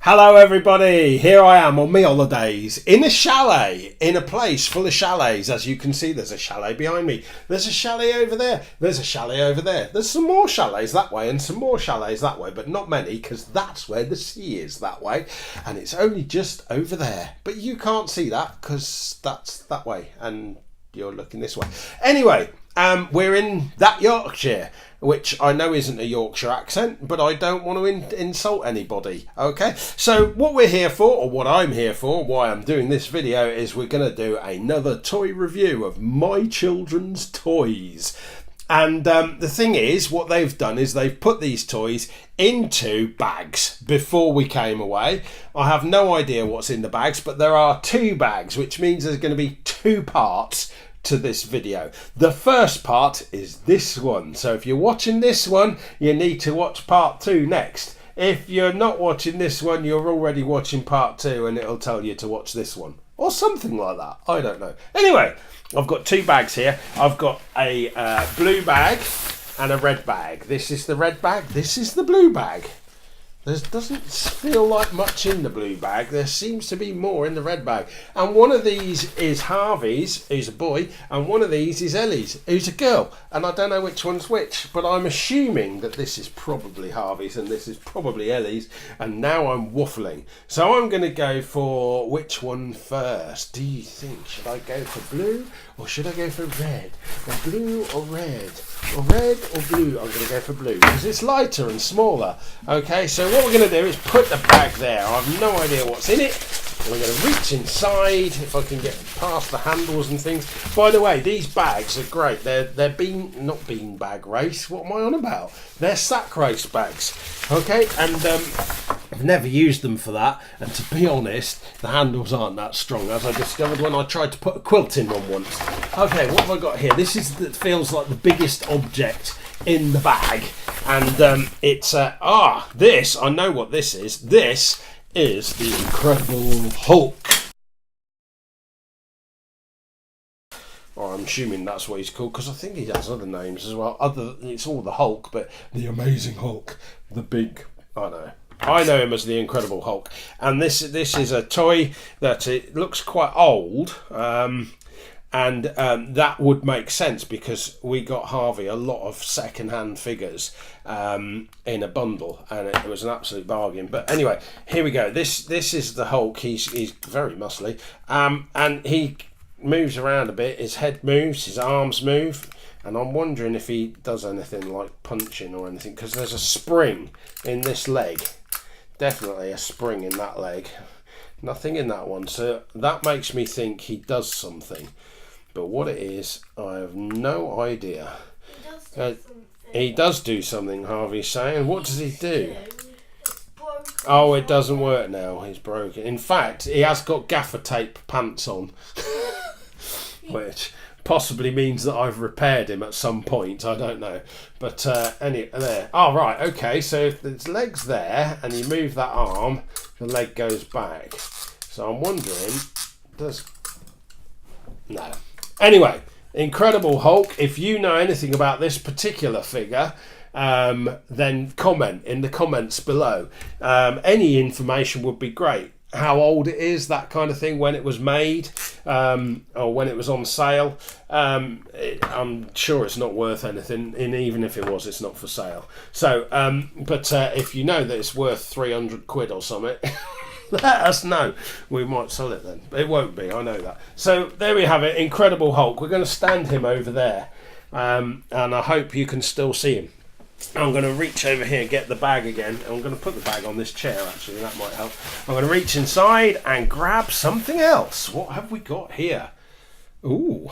Hello everybody, here I am on my holidays in a chalet, in a place full of chalets. As you can see, there's a chalet behind me, there's a chalet over there, there's a chalet over there, there's some more chalets that way and some more chalets that way, but not many because that's where the sea is that way and it's only just over there, but you can't see that because that's that way and you're looking this way. Anyway, we're in that Yorkshire, which I know isn't a Yorkshire accent, but I don't want to insult anybody, okay? So what we're here for, or what I'm here for, why I'm doing this video, is we're going to do another toy review of my children's toys. And the thing is, what they've done is they've put these toys into bags before we came away. I have no idea what's in the bags, but there are two bags, which means there's going to be two parts to this video. The first part is this one, so if you're watching this one you need to watch part two next. If you're not watching this one, you're already watching part two and it'll tell you to watch this one or something like that, I don't know. Anyway, I've got two bags here. I've got a blue bag and a red bag. This is the red bag, this is the blue bag. There doesn't feel like much in the blue bag. There seems to be more in the red bag. And one of these is Harvey's, who's a boy, and one of these is Ellie's, who's a girl. And I don't know which one's which, but I'm assuming that this is probably Harvey's and this is probably Ellie's. And now I'm waffling. So I'm going to go for which one first? Do you think? Should I go for blue or should I go for red? Or blue or red? Or red or blue? I'm going to go for blue because it's lighter and smaller. Okay, so what we're going to do is put the bag there. I have no idea what's in it. I'm going to reach inside if I can get past the handles and things. By the way, these bags are great. They're not bean bag race. What am I on about? They're sack race bags. Okay, and I've never used them for that. And to be honest, the handles aren't that strong, as I discovered when I tried to put a quilt in one once. Okay, what have I got here? This is that feels like the biggest object in the bag, and it's this. I know what this is. This is the Incredible Hulk. Or I'm assuming that's what he's called because I think he has other names as well. It's all the Hulk, but the Amazing Hulk, the big. I know him as the Incredible Hulk, and this is a toy that it looks quite old. And that would make sense because we got Harvey a lot of second-hand figures in a bundle, and it was an absolute bargain. But anyway, here we go. This is the Hulk. He's very muscly, and he moves around a bit. His head moves, his arms move, and I'm wondering if he does anything like punching or anything because there's a spring in this leg. Definitely a spring in that leg. Nothing in that one, so that makes me think he does something. But what it is, I have no idea. He does do something, Harvey's saying. What does he do? Oh, it doesn't work now. He's broken. In fact, he has got gaffer tape pants on. Which possibly means that I've repaired him at some point. I don't know. But anyway, there. Oh, right. Okay, so if his leg's there and you move that arm, the leg goes back. So I'm wondering, No. Anyway, Incredible Hulk. If you know anything about this particular figure, then comment in the comments below. Any information would be great. How old it is, that kind of thing, when it was made, or when it was on sale. I'm sure it's not worth anything, and even if it was, it's not for sale. So, but if you know that it's worth 300 quid or something, let us know. We might sell it then. It won't be, I know that. So there we have it, Incredible Hulk. We're going to stand him over there, and I hope you can still see him. I'm going to reach over here and get the bag again. I'm going to put the bag on this chair, actually. That might help. I'm going to reach inside and grab something else. What have we got here? Ooh.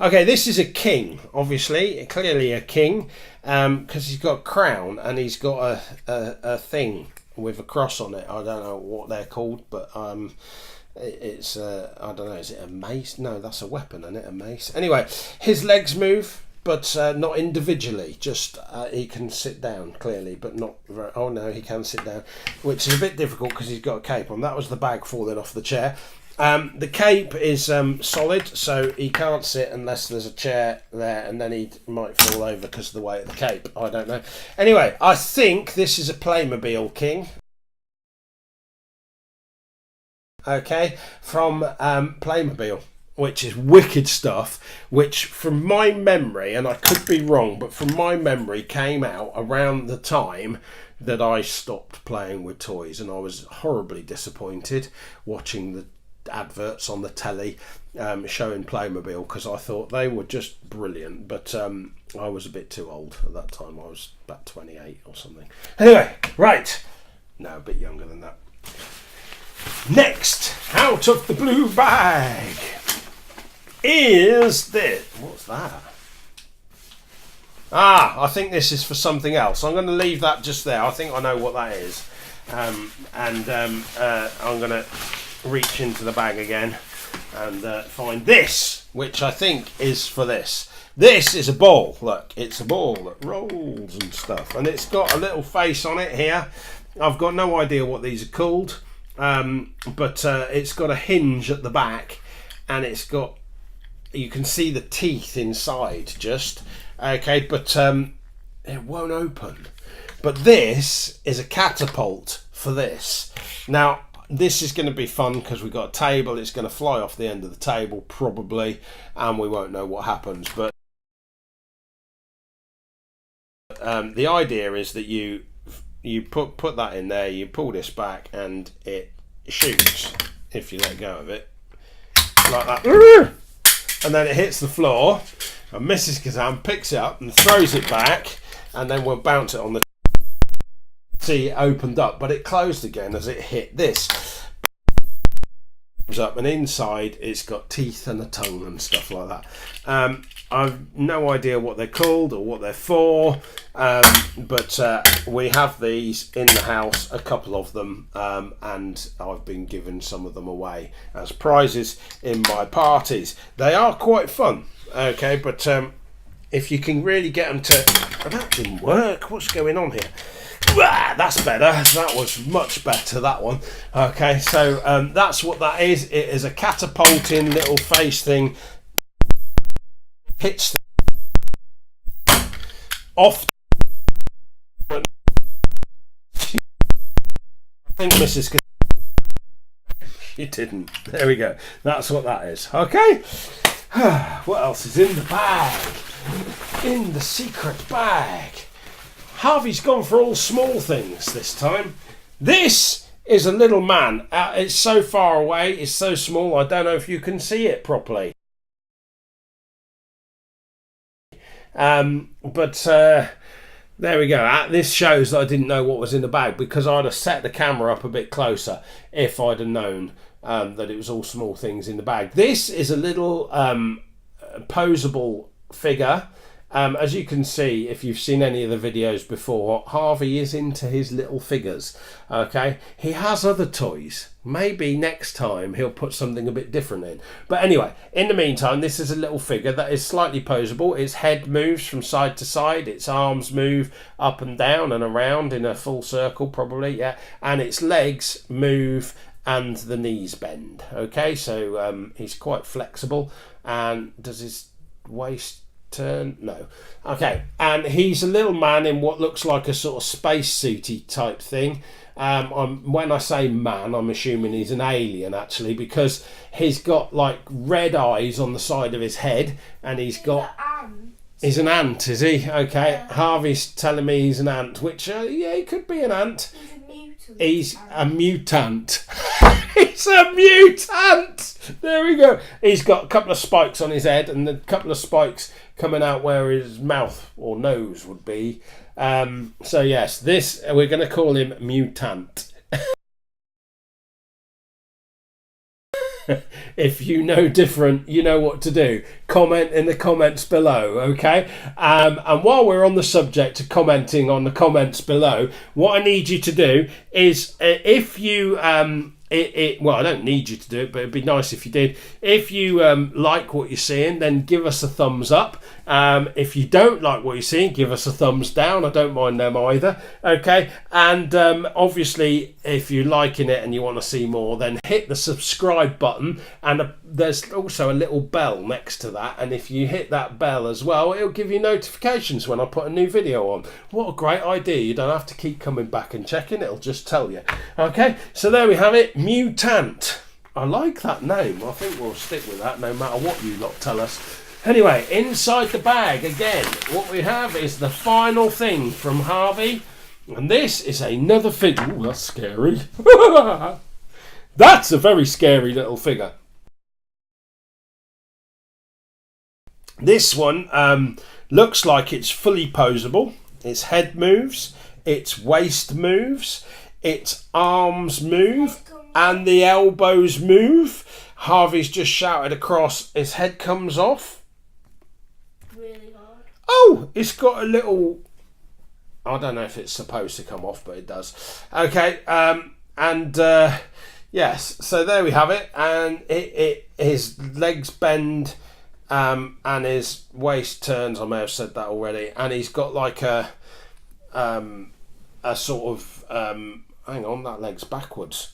Okay, this is a king, obviously. Clearly a king, because he's got a crown and he's got a thing with a cross on it. I don't know what they're called, but it's I don't know, is it a mace? No, that's a weapon, isn't it? A mace. Anyway, his legs move, but not individually. Just he can sit down clearly, but not very. Oh no, he can sit down, which is a bit difficult because he's got a cape on. That was the bag falling off the chair. The cape is solid, so he can't sit unless there's a chair there, and then he might fall over because of the weight of the cape. I don't know. Anyway, I think this is a Playmobil King. okay, from Playmobil, which is wicked stuff, which from my memory, and I could be wrong, but from my memory came out around the time that I stopped playing with toys, and I was horribly disappointed watching the adverts on the telly showing Playmobil, because I thought they were just brilliant, but I was a bit too old at that time. I was about 28 or something. Anyway, right, no, a bit younger than that. Next out of the blue bag is this. What's that? I think this is for something else. I'm going to leave that just there. I think I know what that is. I'm going to reach into the bag again and find this, which I think is for this. This is a ball. Look, it's a ball that rolls and stuff. And it's got a little face on it here. I've got no idea what these are called. But it's got a hinge at the back. And it's got... You can see the teeth inside just... Okay, but it won't open. But this is a catapult for this. Now, this is going to be fun because we've got a table. It's going to fly off the end of the table, probably, and we won't know what happens. But the idea is that you put that in there, you pull this back, and it shoots if you let go of it. Like that. And then it hits the floor. And Mrs. Kazzam picks it up and throws it back, and then we'll bounce it on the... See, it opened up, but it closed again as it hit this. Up, and inside it's got teeth and a tongue and stuff like that. I've no idea what they're called or what they're for, but we have these in the house, a couple of them, and I've been given some of them away as prizes in my parties. They are quite fun. Okay, but if you can really get them to... Oh, that didn't work. What's going on here? That's better. That was much better, that one. Okay, so that's what that is. It is a catapulting little face thing. Hits off. I think Mrs. You didn't. There we go. That's what that is. Okay. What else is in the bag? In the secret bag. Harvey's gone for all small things this time. This is a little man. It's so far away. It's so small. I don't know if you can see it properly. There we go. This shows that I didn't know what was in the bag, because I'd have set the camera up a bit closer if I'd have known that it was all small things in the bag. This is a little posable figure. As you can see, if you've seen any of the videos before, Harvey is into his little figures. Okay, he has other toys. Maybe next time he'll put something a bit different in. But anyway, in the meantime, this is a little figure that is slightly posable. Its head moves from side to side. Its arms move up and down and around in a full circle, probably, yeah. And its legs move and the knees bend. Okay, so he's quite flexible. And does his waist turn? No. Okay, and he's a little man in what looks like a sort of spacesuity type thing. When I say man, I'm assuming he's an alien, actually, because he's got like red eyes on the side of his head, and he's got... He's an ant, is he? Okay, yeah. Harvey's telling me he's an ant, which, yeah, he could be an ant. He's a mutant. He's a mutant! There we go. He's got a couple of spikes on his head and a couple of spikes coming out where his mouth or nose would be. So yes, this, we're going to call him Mutant. If you know different, you know what to do. Comment in the comments below, okay? And while we're on the subject of commenting on the comments below, what I need you to do is, if you... well, I don't need you to do it, but it'd be nice if you did. If you like what you're seeing, then give us a thumbs up. If you don't like what you're seeing, give us a thumbs down. I don't mind them either. Okay, and obviously, if you're liking it and you want to see more, then hit the subscribe button, and there's also a little bell next to that. And if you hit that bell as well, it'll give you notifications when I put a new video on. What a great idea! You don't have to keep coming back and checking; it'll just tell you. Okay, so there we have it. Mutant. I like that name. I think we'll stick with that no matter what you lot tell us. Anyway, inside the bag again, what we have is the final thing from Harvey. And this is another figure. Ooh, that's scary. That's a very scary little figure. This one looks like it's fully posable. Its head moves, its waist moves, its arms move, and the elbows move. Harvey's just shouted across, his head comes off. Really hard. Oh, it's got a little... I don't know if it's supposed to come off, but it does. Okay, yes, so there we have it. And his legs bend and his waist turns. I may have said that already. And he's got like a sort of... hang on, that leg's backwards.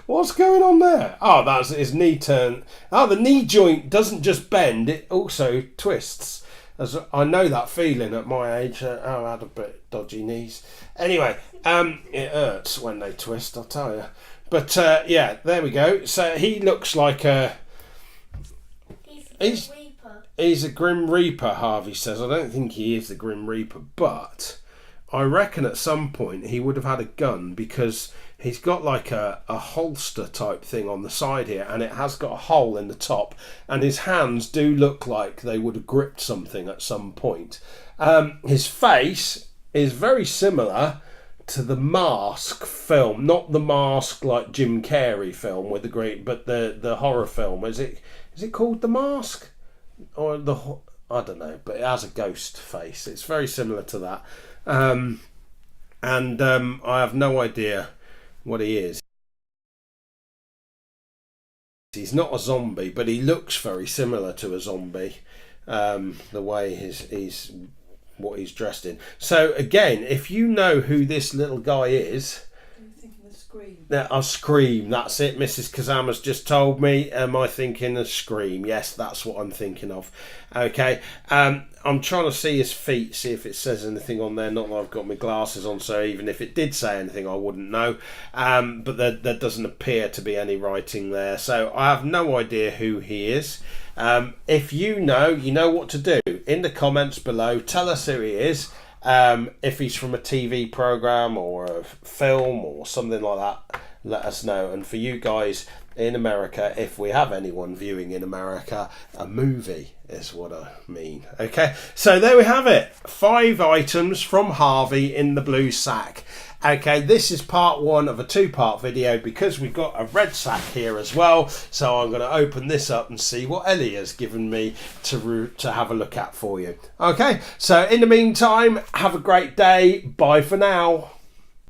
What's going on there? Oh, that's his knee turn. Oh, the knee joint doesn't just bend, it also twists. As I know that feeling at my age. I had a bit dodgy knees. Anyway, it hurts when they twist, I'll tell you. But yeah, there we go. So he looks like a... He's a Grim Reaper, Harvey says. I don't think he is the Grim Reaper, but I reckon at some point he would have had a gun, because he's got like a holster type thing on the side here, and it has got a hole in the top, and his hands do look like they would have gripped something at some point. His face is very similar to the Mask film, not the Mask like Jim Carrey film with the great, but the horror film. Is it called The Mask? Or I don't know, but it has a ghost face. It's very similar to that. I have no idea what he is. He's not a zombie, but he looks very similar to a zombie. The way he's what he's dressed in. So again, if you know who this little guy is, Scream. A Scream, that's it. Mrs. Kazzam has just told me. Am I thinking of Scream? Yes, that's what I'm thinking of. Okay, I'm trying to see his feet, see if it says anything on there. Not that I've got my glasses on, so even if it did say anything, I wouldn't know. But there doesn't appear to be any writing there, so I have no idea who he is. If you know what to do. In the comments below, tell us who he is. If he's from a TV program or a film or something like that, let us know. And for you guys in America, if we have anyone viewing in America, a movie is what I mean. Okay, so there we have it. 5 items from Harvey in the blue sack. Okay, this is part 1 of a 2-part video, because we've got a red sack here as well. So I'm going to open this up and see what Ellie has given me to have a look at for you. Okay, so in the meantime, have a great day. Bye for now.